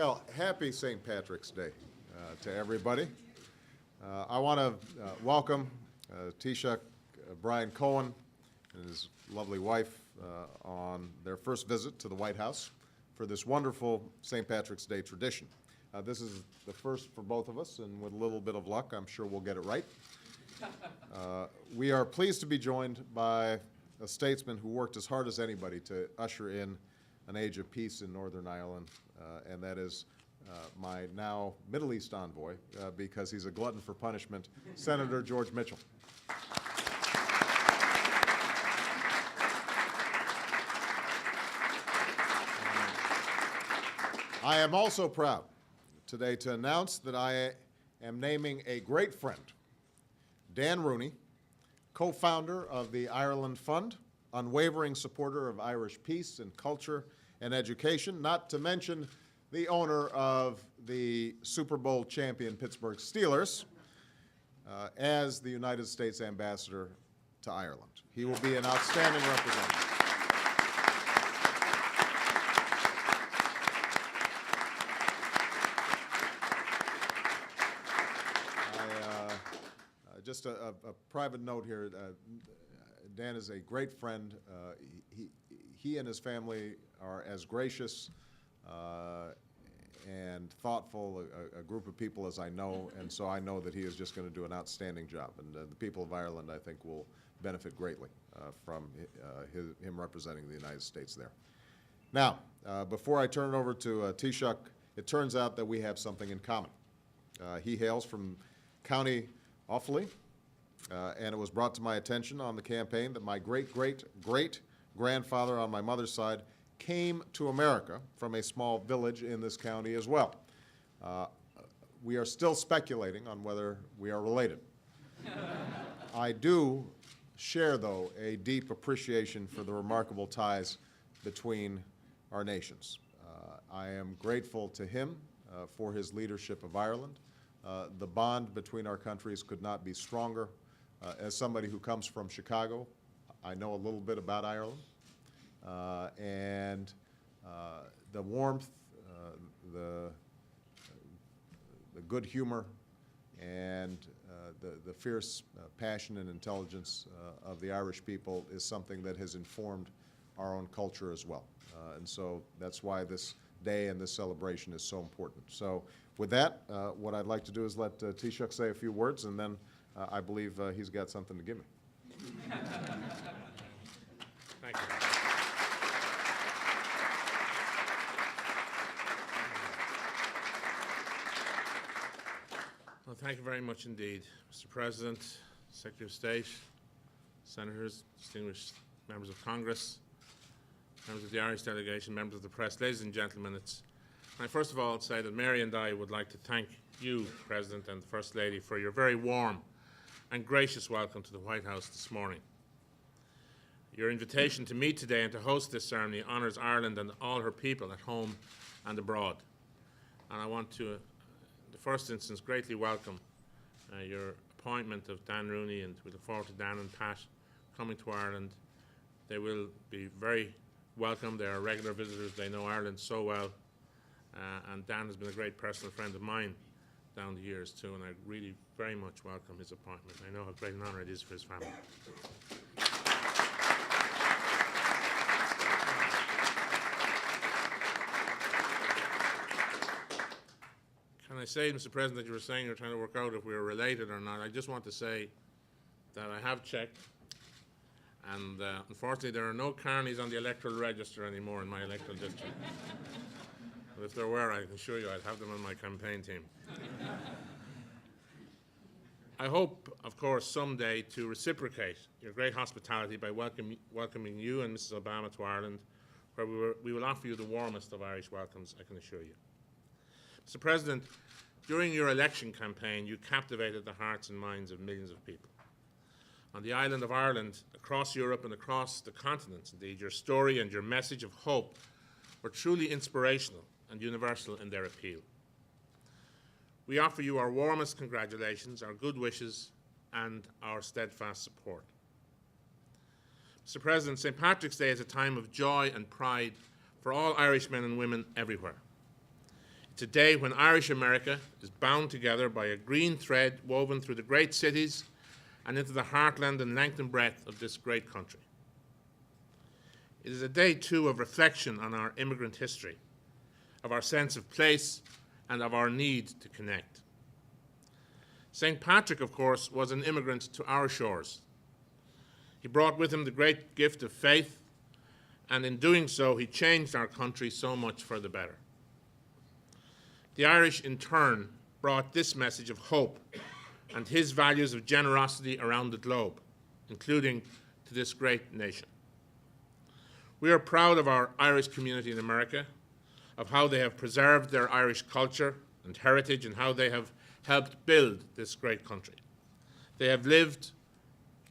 Well, happy St. Patrick's Day to everybody. I want to welcome Taoiseach Brian Cohen and his lovely wife on their first visit to the White House for this wonderful St. Patrick's Day tradition. This is the first for both of us, and with a little bit of luck, I'm sure we'll get it right. We are pleased to be joined by a statesman who worked as hard as anybody to usher in an age of peace in Northern Ireland, and that is my now Middle East envoy, because he's a glutton for punishment, Senator George Mitchell. I am also proud today to announce that I am naming a great friend, Dan Rooney, co-founder of the Ireland Fund, unwavering supporter of Irish peace and culture and education, not to mention the owner of the Super Bowl champion Pittsburgh Steelers, as the United States ambassador to Ireland. He will be an outstanding representative. Just a private note here. Dan is a great friend. He and his family are as gracious and thoughtful a group of people as I know, and so I know that he is just going to do an outstanding job. And the people of Ireland, I think, will benefit greatly from him representing the United States there. Now, before I turn it over to Taoiseach, it turns out that we have something in common. He hails from County Offaly, and it was brought to my attention on the campaign that my great-great-great-grandfather on my mother's side came to America from a small village in this county as well. We are still speculating on whether we are related. I do share, though, a deep appreciation for the remarkable ties between our nations. I am grateful to him for his leadership of Ireland. The bond between our countries could not be stronger. As somebody who comes from Chicago, I know a little bit about Ireland. And the warmth, the good humor, and the fierce passion and intelligence of the Irish people is something that has informed our own culture as well. And so that's why this day and this celebration is so important. So with that, what I'd like to do is let Taoiseach say a few words, and then I believe he's got something to give me. Thank you. Well, thank you very much indeed, Mr. President, Secretary of State, Senators, distinguished members of Congress, members of the Irish delegation, members of the press. Ladies and gentlemen, I first of all say that Mary and I would like to thank you, President and the First Lady, for your very warm and gracious welcome to the White House this morning. Your invitation to meet today and to host this ceremony honours Ireland and all her people at home and abroad. And I want to, in the first instance, greatly welcome your appointment of Dan Rooney, and we look forward to Dan and Pat coming to Ireland. They will be very welcome. They are regular visitors. They know Ireland so well. And Dan has been a great personal friend of mine down the years too, and I really very much welcome his appointment. I know how great an honour it is for his family. Can I say, Mr. President, that you were saying you're trying to work out if we were related or not? I just want to say that I have checked, and unfortunately there are no Carneys on the electoral register anymore in my electoral district. But if there were, I can assure you I'd have them on my campaign team. I hope, of course, someday to reciprocate your great hospitality by welcoming you and Mrs. Obama to Ireland, where we will offer you the warmest of Irish welcomes, I can assure you. Mr. President, during your election campaign, you captivated the hearts and minds of millions of people. On the island of Ireland, across Europe and across the continent, indeed, your story and your message of hope were truly inspirational and universal in their appeal. We offer you our warmest congratulations, our good wishes, and our steadfast support. Mr. President, St. Patrick's Day is a time of joy and pride for all Irish men and women everywhere. today when Irish America is bound together by a green thread woven through the great cities and into the heartland and length and breadth of this great country. It is a day, too, of reflection on our immigrant history, of our sense of place, and of our need to connect. St. Patrick, of course, was an immigrant to our shores. He brought with him the great gift of faith, and in doing so, he changed our country so much for the better. The Irish, in turn, brought this message of hope and his values of generosity around the globe, including to this great nation. We are proud of our Irish community in America, of how they have preserved their Irish culture and heritage, and how they have helped build this great country. They have lived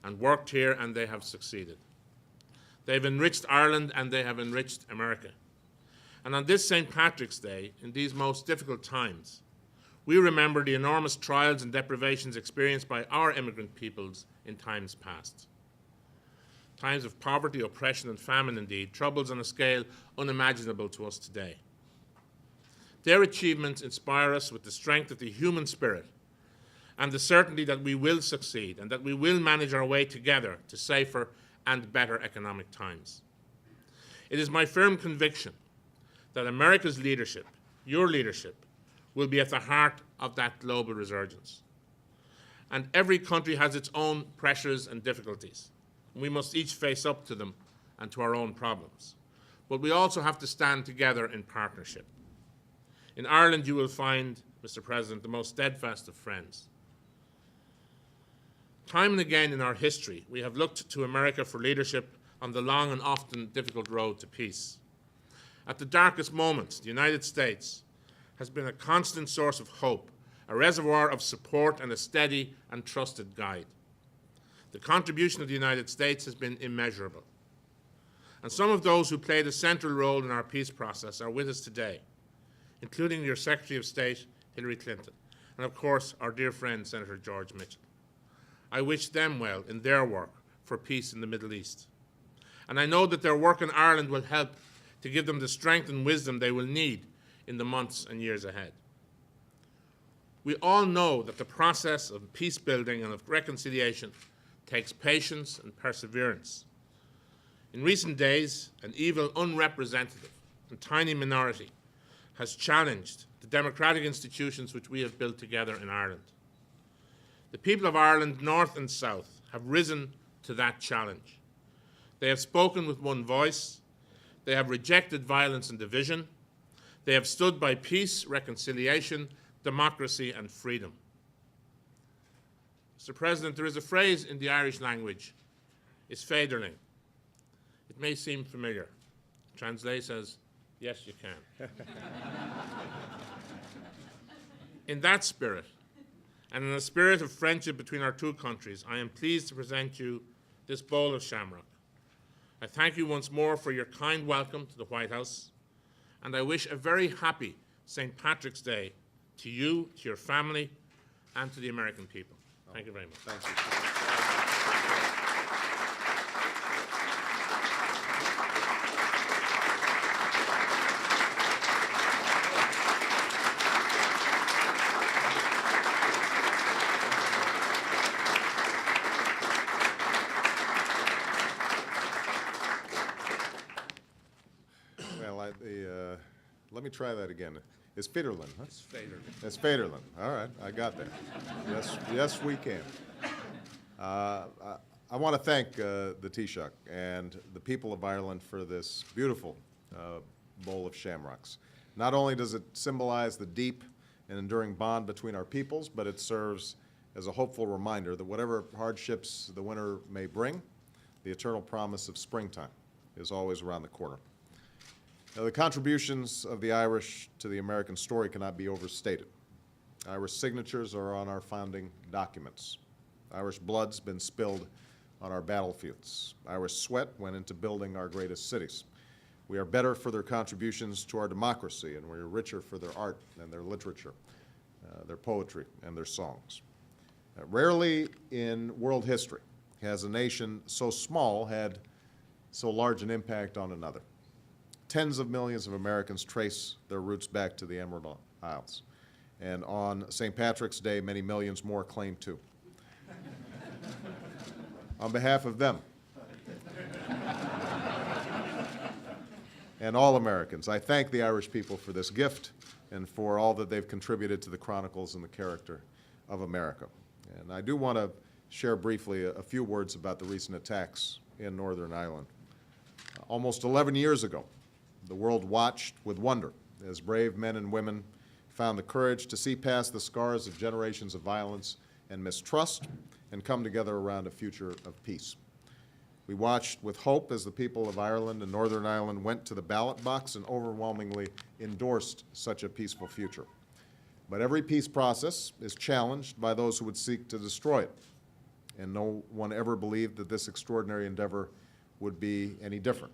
and worked here, and they have succeeded. They've enriched Ireland, and they have enriched America. And on this St. Patrick's Day, in these most difficult times, we remember the enormous trials and deprivations experienced by our immigrant peoples in times past. Times of poverty, oppression, and famine, indeed, troubles on a scale unimaginable to us today. Their achievements inspire us with the strength of the human spirit and the certainty that we will succeed and that we will manage our way together to safer and better economic times. It is my firm conviction that America's leadership, your leadership, will be at the heart of that global resurgence. And every country has its own pressures and difficulties. We must each face up to them and to our own problems. But we also have to stand together in partnership. In Ireland, you will find, Mr. President, the most steadfast of friends. Time and again in our history, we have looked to America for leadership on the long and often difficult road to peace. At the darkest moments, the United States has been a constant source of hope, a reservoir of support, and a steady and trusted guide. The contribution of the United States has been immeasurable. And some of those who played a central role in our peace process are with us today, including your Secretary of State, Hillary Clinton, and of course, our dear friend, Senator George Mitchell. I wish them well in their work for peace in the Middle East. And I know that their work in Ireland will help to give them the strength and wisdom they will need in the months and years ahead. We all know that the process of peace building and of reconciliation takes patience and perseverance. In recent days, an evil, unrepresentative, and tiny minority has challenged the democratic institutions which we have built together in Ireland. The people of Ireland, north and south, have risen to that challenge. They have spoken with one voice. They have rejected violence and division. They have stood by peace, reconciliation, democracy, and freedom. Mr. President, there is a phrase in the Irish language, is féidirling. It may seem familiar. It translates as, yes, you can. In that spirit, and in the spirit of friendship between our two countries, I am pleased to present you this bowl of shamrock. I thank you once more for your kind welcome to the White House, and I wish a very happy St. Patrick's Day to you, to your family, and to the American people. Thank you very much. Thank you. Let me try that again. It's Federland, huh? It's Federland. It's Federland. All right, I got that. Yes, we can. I want to thank the Taoiseach and the people of Ireland for this beautiful bowl of shamrocks. Not only does it symbolize the deep and enduring bond between our peoples, but it serves as a hopeful reminder that whatever hardships the winter may bring, the eternal promise of springtime is always around the corner. Now, the contributions of the Irish to the American story cannot be overstated. Irish signatures are on our founding documents. Irish blood's been spilled on our battlefields. Irish sweat went into building our greatest cities. We are better for their contributions to our democracy, and we're richer for their art and their literature, their poetry and their songs. Rarely in world history has a nation so small had so large an impact on another. Tens of millions of Americans trace their roots back to the aisles. And on St. Patrick's Day, many millions more claim to. On behalf of them and all Americans, I thank the Irish people for this gift and for all that they've contributed to the chronicles and the character of America. And I do want to share briefly a few words about the recent attacks in Northern Ireland. Almost 11 years ago, the world watched with wonder as brave men and women found the courage to see past the scars of generations of violence and mistrust and come together around a future of peace. We watched with hope as the people of Ireland and Northern Ireland went to the ballot box and overwhelmingly endorsed such a peaceful future. But every peace process is challenged by those who would seek to destroy it. And no one ever believed that this extraordinary endeavor would be any different.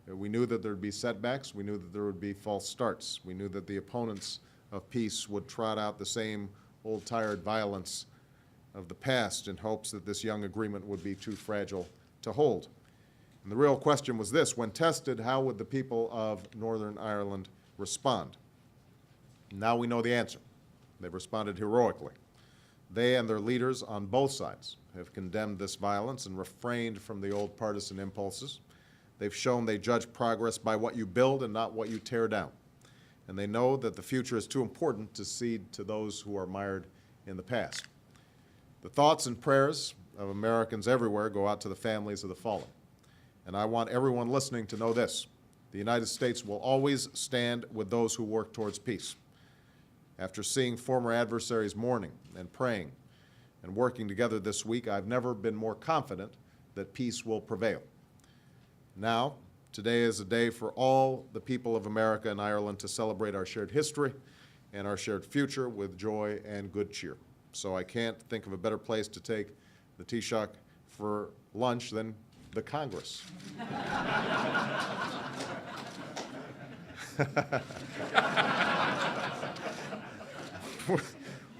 We knew that there would be setbacks. We knew that there would be false starts. We knew that the opponents of peace would trot out the same old tired violence of the past in hopes that this young agreement would be too fragile to hold. And the real question was this: when tested, how would the people of Northern Ireland respond? Now we know the answer. They've responded heroically. They and their leaders on both sides have condemned this violence and refrained from the old partisan impulses. They've shown they judge progress by what you build and not what you tear down. And they know that the future is too important to cede to those who are mired in the past. The thoughts and prayers of Americans everywhere go out to the families of the fallen. And I want everyone listening to know this: the United States will always stand with those who work towards peace. After seeing former adversaries mourning and praying and working together this week, I've never been more confident that peace will prevail. Now, today is a day for all the people of America and Ireland to celebrate our shared history and our shared future with joy and good cheer. So I can't think of a better place to take the Taoiseach for lunch than the Congress.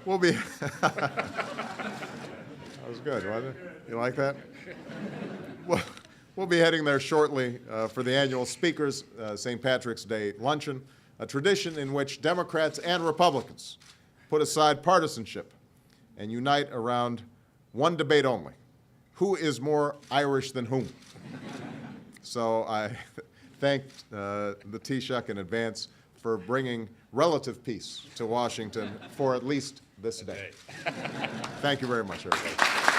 We'll be, that was good, wasn't it? You like that? We'll be heading there shortly for the annual Speaker's St. Patrick's Day luncheon, a tradition in which Democrats and Republicans put aside partisanship and unite around one debate only: who is more Irish than whom? So I thank the Taoiseach in advance for bringing relative peace to Washington for at least this day. Thank you very much, everybody.